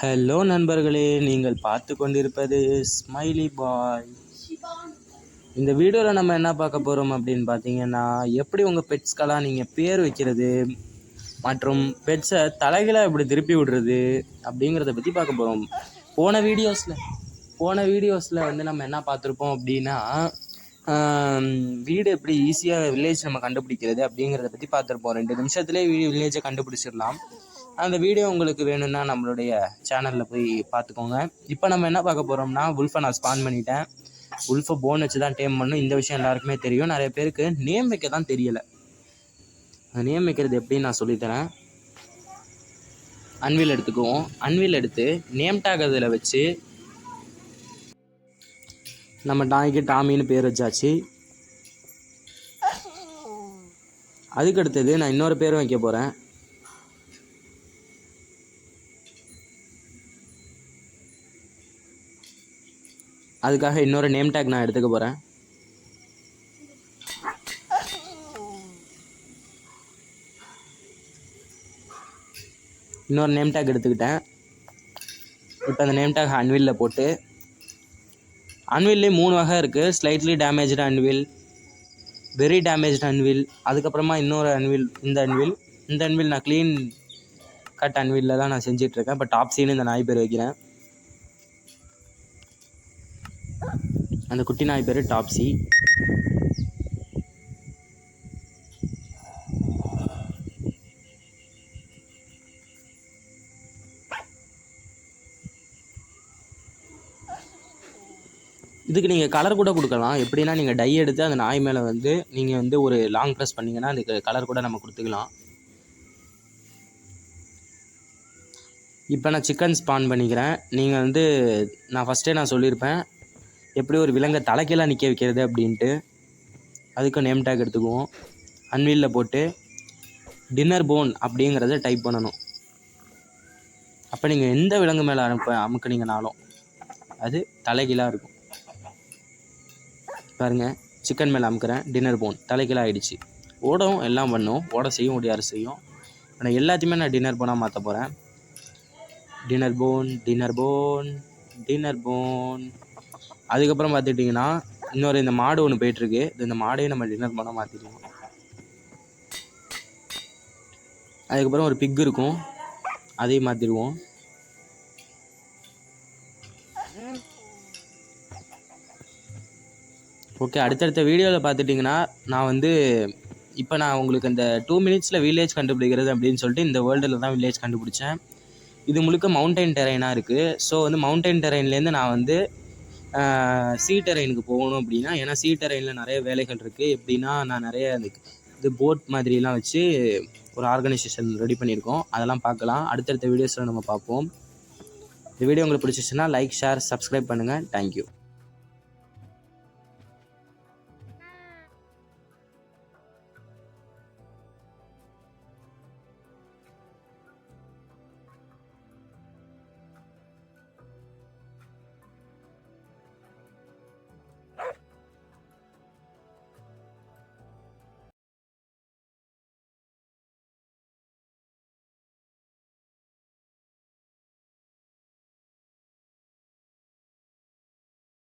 Hello நண்பர்களே, நீங்கள் பார்த்து கொண்டிருப்பது ஸ்மைலி பாய். இந்த வீடியோவில் நம்ம என்ன பார்க்க போகிறோம் அப்படின்னு பார்த்தீங்கன்னா, எப்படி உங்கள் பெட்ஸ்க்கெல்லாம் நீங்கள் பேர் வைக்கிறது மற்றும் பெட்ஸை தலைகளாக எப்படி திருப்பி விடுறது அப்படிங்கிறத பற்றி பார்க்க போகிறோம். போன வீடியோஸில் வந்து நம்ம என்ன பார்த்துருப்போம் அப்படின்னா, வீடு எப்படி ஈஸியாக வில்லேஜ் நம்ம கண்டுபிடிக்கிறது அப்படிங்கிறத பற்றி பார்த்துருப்போம். 2 நிமிஷத்துலேயே வில்லேஜை கண்டுபிடிச்சிடலாம். அந்த வீடியோ உங்களுக்கு வேணும்னா நம்மளுடைய சேனலில் போய் பார்த்துக்கோங்க. இப்போ நம்ம என்ன பார்க்க போகிறோம்னா, உல்ஃபை நான் ஸ்பான் பண்ணிட்டேன். உல்ஃபை போன் வச்சு தான் டேம் பண்ணும். இந்த விஷயம் எல்லாருக்குமே தெரியும். நிறைய பேருக்கு நேம் வைக்க தான் தெரியலை. அந்த நேம் வைக்கிறது எப்படின்னு நான் சொல்லித்தரேன். அன்வில் எடுத்துக்குவோம். அன்வில் எடுத்து நேம் டேக் அதில் வச்சு நம்ம நாய்க்கு டாமின்னு பேர் வச்சாச்சு. அதுக்கு அடுத்தது நான் இன்னொரு பேரும் வைக்க போகிறேன். அதுக்காக இன்னொரு நேம் டேக் நான் எடுத்துக்க போகிறேன். இன்னொரு நேம் டேக் எடுத்துக்கிட்டேன். இப்போ அந்த நேம் டேக் அன்வில்ல போட்டு, அன்வில்லே 3 வகை இருக்குது. ஸ்லைட்லி டேமேஜ்டு அன்வில், வெரி டேமேஜ்டு அன்வில், அதுக்கப்புறமா இன்னொரு அன்வில். இந்த அன்வில் நான் க்ளீன் கட் அன்வில்ல தான் நான் செஞ்சிட்ருக்கேன். இப்போ டாப்ஸின்னு இந்த நாய் பேர் வைக்கிறேன். அந்த குட்டி நாய் பேர் டாப்ஸி. இதுக்கு நீங்கள் கலர் கூட கொடுக்கலாம். எப்படின்னா, நீங்கள் டை எடுத்து அந்த நாய் மேலே வந்து நீங்கள் வந்து ஒரு லாங் ப்ரெஸ் பண்ணிங்கன்னா அதுக்கு கலர் கூட நம்ம கொடுத்துக்கலாம். இப்போ நான் சிக்கன் ஸ்பான் பண்ணிக்கிறேன். நீங்கள் வந்து நான் ஃபஸ்ட்டே சொல்லியிருப்பேன் எப்படி ஒரு விலங்கை தலைக்கெல்லாம் நிற்க வைக்கிறது அப்படின்ட்டு. அதுக்கு நேம் டேக் எடுத்துக்குவோம். அன்வீல்ல போட்டு டின்னர் போன் அப்படிங்கிறத டைப் பண்ணணும். அப்போ நீங்கள் எந்த விலங்கு மேலே அமுக்குனீங்கனாலும் அது தலைகீழாக இருக்கும். பாருங்கள், சிக்கன் மேலே அமுக்கிறேன், டின்னர் போன் தலைகீழாக ஆகிடுச்சு. ஓடவும் எல்லாம் பண்ணும், ஓட செய்யும், ஓடியார் செய்யும். ஆனால் எல்லாத்தையுமே நான் டின்னர் போனாக மாற்ற போகிறேன். Dinner phone, dinner phone, dinner phone. அதுக்கப்புறம் பார்த்துட்டிங்கன்னா, இன்னொரு இந்த மாடு ஒன்று போயிட்டுருக்கு. இந்த மாடையும் நம்ம டின்னர் போனால் மாற்றிடுவோம். அதுக்கப்புறம் ஒரு பிக் இருக்கும், அதையும் மாற்றிடுவோம். ஓகே, அடுத்தடுத்த வீடியோவில் பார்த்துட்டிங்கன்னா, நான் வந்து இப்போ நான் உங்களுக்கு இந்த 2 மினிட்ஸில் வில்லேஜ் கண்டுபிடிக்கிறது அப்படின்னு சொல்லிட்டு இந்த வேர்ல்டில் தான் வில்லேஜ் கண்டுபிடிச்சேன். இது முழுக்க மவுண்டைன் டெரைனாக இருக்குது. ஸோ வந்து மவுண்டைன் டெரைன்லேருந்து நான் வந்து சீ டெரைனுக்கு போகணும் அப்படின்னா, ஏன்னா சீ டெரைனில் நிறைய வேலைகள் இருக்குது. எப்படின்னா, நான் நிறைய இது போட் மாதிரிலாம் வச்சு ஒரு ஆர்கனைசேஷன் ரெடி பண்ணியிருக்கோம். அதெல்லாம் பார்க்கலாம். அடுத்தடுத்த வீடியோஸில் நம்ம பார்ப்போம். இந்த வீடியோ உங்களுக்கு பிடிச்சிச்சுன்னா லைக், ஷேர், சப்ஸ்கிரைப் பண்ணுங்கள். தேங்க்யூ.